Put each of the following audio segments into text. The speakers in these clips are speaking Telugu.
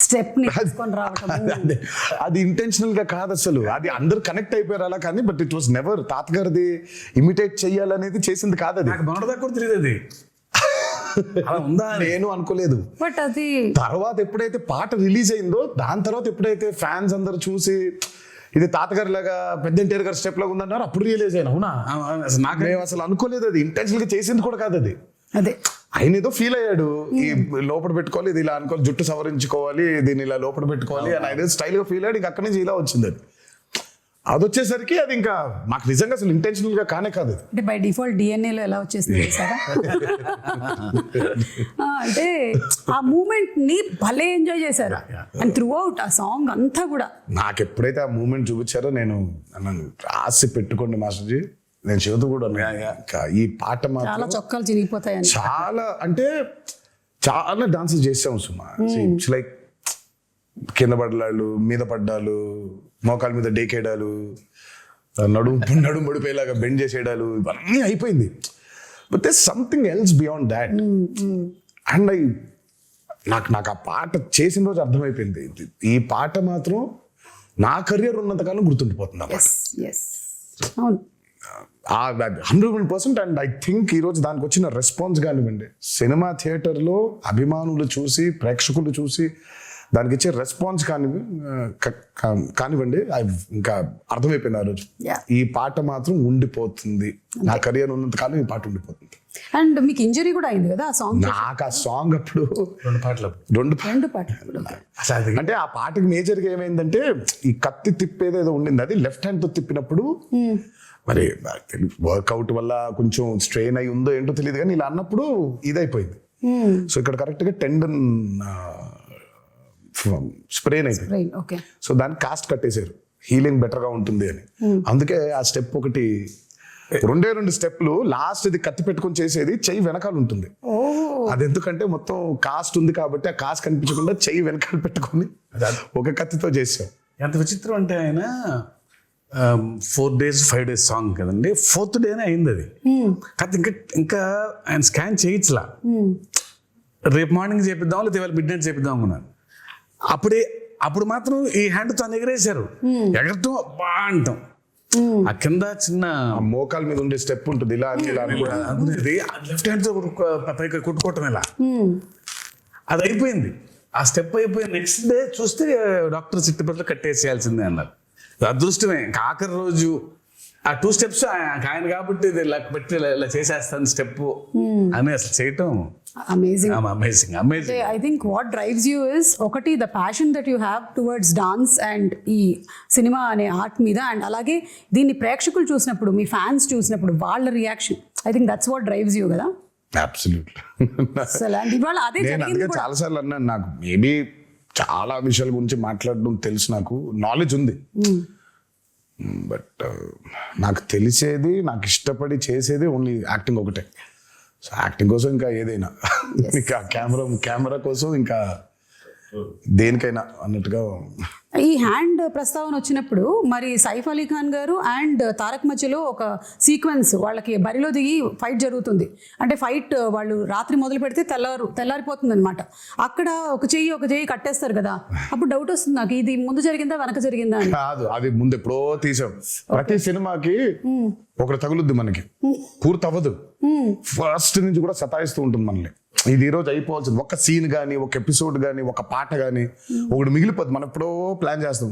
స్టెప్ ని తీసుకొని రావటం. అది ఇంటెన్షనల్ గా కాదు అసలు, అది అందరు కనెక్ట్ అయిపోయారు అలా, కానీ బట్ ఇట్ వాస్ నెవర్ తాతగారిది ఇమిటేట్ చెయ్యాలనేది చేసింది కాదు. అది నాకు మొన్నటిదాకా కూడా తెలియదు అది అలా ఉందా నేను అనుకోలేదు. బట్ అది తర్వాత ఎప్పుడైతే పాట రిలీజ్ అయిందో దాని తర్వాత ఎప్పుడైతే ఫ్యాన్స్ అందరు చూసి ఇది తాతగారి లాగా పెద్ద ఎన్టీఆర్ గారి స్టెప్ లాగా ఉందన్నారు, అప్పుడు రియలైజ్ అయినా అవునా నాకు మేము అసలు అనుకోలేదు. అది ఇంటెన్షనల్ గా చేసింది కూడా కాదు అది. అదే ఆయన ఏదో ఫీల్ అయ్యాడు, ఈ లోపల పెట్టుకోవాలి, ఇది ఇలా అనుకోవాలి, జుట్టు సవరించుకోవాలి, దీన్ని ఇలా లోపల పెట్టుకోవాలి అని ఆయన స్టైల్ గా ఫీల్ అయ్యాడు. ఇంకా అక్కడి నుంచి ఇలా వచ్చింది అది. అది వచ్చేసరికి అది ఇంకా మాకు నిజంగా అసలు ఇంటెన్షనల్ గా కానే కాదు. అంటే బై డిఫాల్ట్ డిఎన్ఏలో ఎలా వచ్చేసింది సార్. అంటే ఆ మూమెంట్ ని భలే ఎంజాయ్ చేశారు అండ్ త్రూ అవుట్ ఆ సాంగ్ అంతా కూడా. నాకు ఎప్పుడైతే ఆ మూమెంట్ చూపించారో నేను రాసి పెట్టుకోండి మాస్టర్జీ, నేను చెబుతూ కూడా ఈ పాట చాలా మాత్రం చొక్కాలు చిరిగిపోతాయని చాలా అంటే చాలా డాన్సెస్ చేసాం సుమా. ఇట్స్ లైక్ కింద పడ్డాలు, మీద పడ్డాలు, మోకాల మీద డేకేయడాలు, నడుము పడిపోయేలాగా బెండ్ చేసేయడాలు, ఇవన్నీ అయిపోయింది. But they something else beyond that. And నాకు ఆ పాట చేసిన రోజు అర్థమైపోయింది, ఈ పాట మాత్రం నా కెరియర్ ఉన్నంతకాలం గుర్తుండిపోతుంది ఆ పాట. 100%. అండ్ ఐ థింక్ ఈరోజు దానికి వచ్చిన రెస్పాన్స్ కానివ్వండి, సినిమా థియేటర్లో అభిమానులు చూసి, ప్రేక్షకులు చూసి దానికి ఇచ్చే రెస్పాన్స్ కానివ్వండి, ఇంకా అర్థమైపోయింది ఆ రోజు ఈ పాట మాత్రం ఉండిపోతుంది, నా కెరియర్ ఉన్నంత కాలం ఈ పాట ఉండిపోతుంది. అండ్ మీకు ఇంజరీ కూడా అయింది కదా ఆ సాంగ్. నాకు ఆ సాంగ్ అప్పుడు రెండు పాటలు అంటే ఆ పాటకి మేజర్ గా ఏమైందంటే ఈ కత్తి తిప్పేదేదో ఉండింది, అది లెఫ్ట్ హ్యాండ్ తో తిప్పినప్పుడు మరి వర్కౌట్ వల్ల కొంచెం స్ట్రెయిన్ అయి ఉందో ఏంటో తెలియదు, కానీ ఇలా అన్నప్పుడు ఇదైపోయింది. సో ఇక్కడ కరెక్ట్ గా టెండన్ స్ప్రెయిన్ అయిపోయింది. సో దాన్ని కాస్ట్ కట్టేశారు, హీలింగ్ బెటర్ గా ఉంటుంది అని. అందుకే ఆ స్టెప్ ఒకటి, రెండు స్టెప్లు, లాస్ట్ ఇది కత్తి పెట్టుకొని చేసేది చెయ్యి వెనకాల ఉంటుంది. అది ఎందుకంటే మొత్తం కాస్ట్ ఉంది కాబట్టి ఆ కాస్ట్ కనిపించకుండా చెయ్యి వెనకాల పెట్టుకొని ఒక కత్తితో చేసాం. ఎంత విచిత్రం అంటే ఆయన 4 days 5 days సాంగ్ కదండి, 4th డేనే అయింది అది. కాకపోతే ఇంకా ఆయన స్కాన్ చేయించలా, రేపు మార్నింగ్ చేపిద్దాం లేదా ఇవాళ మిడ్ నైట్ చేపిద్దాం అనుకున్నాను. అప్పుడు మాత్రం ఈ హ్యాండ్ తో ఎగరేశారు, ఎగరటం బా అంటాం. ఆ కింద చిన్న మోకాల మీద ఉండే స్టెప్ ఉంటుంది, ఇలా లెఫ్ట్ హ్యాండ్ తో పైకి కొట్టుకోవటం ఇలా, అది అయిపోయింది. ఆ స్టెప్ అయిపోయి నెక్స్ట్ డే చూస్తే డాక్టర్ చిట్టుపట్ల కట్టేసేయాల్సిందే అన్నారు. అదృష్టమే ఆఖరి రోజు ఆ 2 steps ఆయన కాబట్టి పెట్టి ఇలా చేసేస్తాను స్టెప్ అని అసలు చేయటం amazing. I think what drives you is ఒకటి the passion that you have towards dance and ఈ సినిమా అనే ఆర్ట్ మీద, అండ్ అలాగే దీన్ని ప్రేక్షకులు చూసినప్పుడు, మీ ఫ్యాన్స్ చూసినప్పుడు వాళ్ళ reaction, I think that's what drives you కదా. చాలా సార్లు అన్నాను, నాకు మేబీ చాలా విషయాల గురించి మాట్లాడడం తెలుసు, నాకు నాలెడ్జ్ ఉంది, బట్ నాకు తెలిసేది, నాకు ఇష్టపడి చేసేది ఓన్లీ యాక్టింగ్ ఒకటే. సో యాక్టింగ్ కోసం ఇంకా ఏదైనా, ఇంకా కెమెరా కోసం ఇంకా దేనికైనా అన్నట్టుగా. ఈ హ్యాండ్ ప్రస్తావన వచ్చినప్పుడు మరి సైఫ్ అలీ ఖాన్ గారు అండ్ తారక్ మధ్యలో ఒక సీక్వెన్స్, వాళ్ళకి బరిలో దిగి ఫైట్ జరుగుతుంది. అంటే ఫైట్ వాళ్ళు రాత్రి మొదలు పెడితే తెల్లారిపోతుంది అనమాట. అక్కడ ఒక చెయ్యి కట్టేస్తారు కదా, అప్పుడు డౌట్ వస్తుంది నాకు, ఇది ముందు జరిగిందా వెనక జరిగిందా అని. కాదు, అది ముందు ఎప్పుడో తీసాం. ప్రతి సినిమాకి ఒకటి తగులుద్ది, మనకి పూర్తి అవ్వదు, ఫస్ట్ నుంచి కూడా సతాయిస్తూ ఉంటుంది మనల్ని. ఇది ఈ రోజు అయిపోవాల్సింది, ఒక సీన్ కానీ, ఒక ఎపిసోడ్ కానీ, ఒక పాట కానీ ఒకటి మిగిలిపోద్ది. మనం ఎప్పుడో ప్లాన్ చేస్తాం.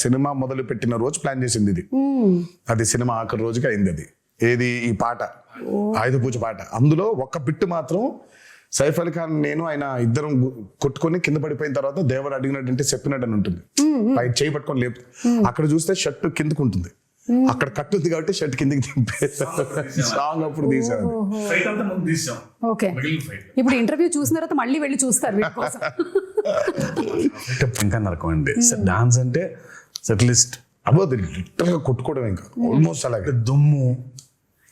సినిమా మొదలు పెట్టిన రోజు ప్లాన్ చేసింది ఇది, అది సినిమా ఆఖరి రోజుకి అయింది. అది ఏది, ఈ పాట ఆయుధ పూజ పాట. అందులో ఒక బిట్టు మాత్రం సైఫ్ అలీ ఖాన్ నేను ఆయన ఇద్దరం కొట్టుకొని కింద పడిపోయిన తర్వాత దేవుడు అడిగినట్టు చెప్పినట్టు అని ఉంటుంది, పై చేయి పట్టుకొని లేపు. అక్కడ చూస్తే షర్ట్ కిందకు ఉంటుంది, అక్కడ కట్టు ఉంది కాబట్టి షర్ట్ కిందకి దింపే సాంగ్ అప్పుడు తీసాను. ఓకే, ఇప్పుడు ఇంటర్వ్యూ చూసిన తర్వాత మళ్ళీ వెళ్ళి చూస్తారు ఇంకా నరకం అండి. డాన్స్ అంటే సెటిలిస్ట్ అవ్వదు, లిటరల్ గా కొట్టుకోవడం, ఇంకా ఆల్మోస్ట్ అలాగే దుమ్ము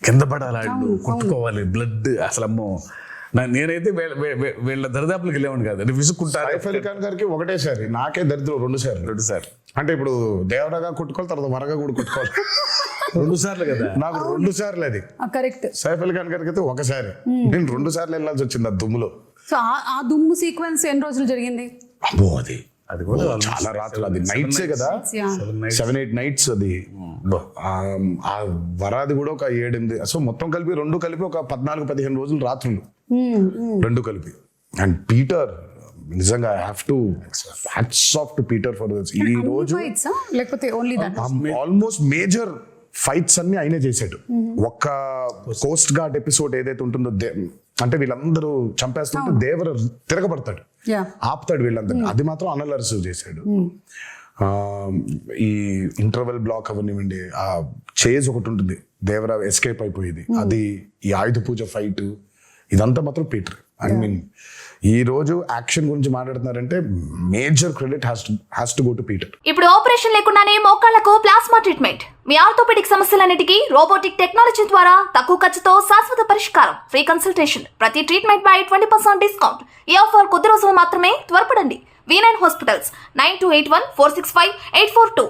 కింద పడాలి, కొట్టుకోవాలి, బ్లడ్, అసలు అమ్మో. నేనైతే వీళ్ళ దరిదాపులకు వెళ్ళేవాడిని కాదు, విసుక్కుంటారు. సైఫ్ అలీ ఖాన్ గారికి ఒకటేసారి, నాకే దరిద్రం 2 సార్లు. అంటే ఇప్పుడు దేవరాగా కొట్టుకోవాలి, తర్వాత వరగా కూడా కొట్టుకోవాలి 2 సార్లు కదా, నాకు 2 సార్లు అది కరెక్ట్. సైఫ్ అలీ ఖాన్ గారికి అయితే ఒకసారి, నేను 2 సార్లు వెళ్ళాల్సి వచ్చింది ఆ దుమ్ములో. సో ఆ దుమ్ము సీక్వెన్స్ ఎన్ని రోజులు జరిగింది? అబ్బో అది అది కూడా చాలా రాత్రులు, అది నైట్సే కదా, Yeah. 7-8 నైట్స్ అది. ఆ వరాది కూడా ఒక 7-8, సో మొత్తం కలిపి రెండు కలిపి ఒక 14-15 రోజులు రాత్రులు రెండు కలిపి. అండ్ పీటర్ నిజంగా I have to hats off to Peter for this. ఈ రోజు ఫైట్స్ లేకపోతే only that? Almost major fights అన్ని ఆయనే చేశాడు. ఒక్క కోస్ట్ గార్డ్ ఎపిసోడ్ ఏదైతే ఉంటుందో అంటే వీళ్ళందరూ చంపేస్తుంటే దేవర తిరగబడతాడు, యా ఆపుతాడు వీళ్ళందరినీ, అది మాత్రం అనిల్ అరసు చేశాడు. ఈ ఇంటర్వెల్ బ్లాక్ అవనివ్వండి, ఆ చేజ్ ఒకటి ఉంటుంది, దేవర ఎస్కేప్ అయిపోయేది, అది ఈ ఆయుధ పూజ ఫైట్, ఇదంతా మాత్రం పీటర్. ఐ మీన్ ఈ రోజు యాక్షన్ గురించి మాట్లాడుతున్నారంటే major credit has to go to Peter. ఇప్పుడు ఆపరేషన్ లేకుండానే మోకాళ్లకు ప్లాస్మా ట్రీట్మెంట్, మీ ఆర్థోపెడిక్ సమస్యలన్నిటికీ రోబోటిక్ టెక్నాలజీ ద్వారా తక్కువ ఖర్చుతో శాశ్వత పరిష్కారం, ఫ్రీ కన్సల్టేషన్, ప్రతి ట్రీట్మెంట్ పై 20% డిస్కౌంట్. ఈ ఆఫర్ కొద్ది రోజులు మాత్రమే, త్వరపడండి. V9 hospitals 9281465842.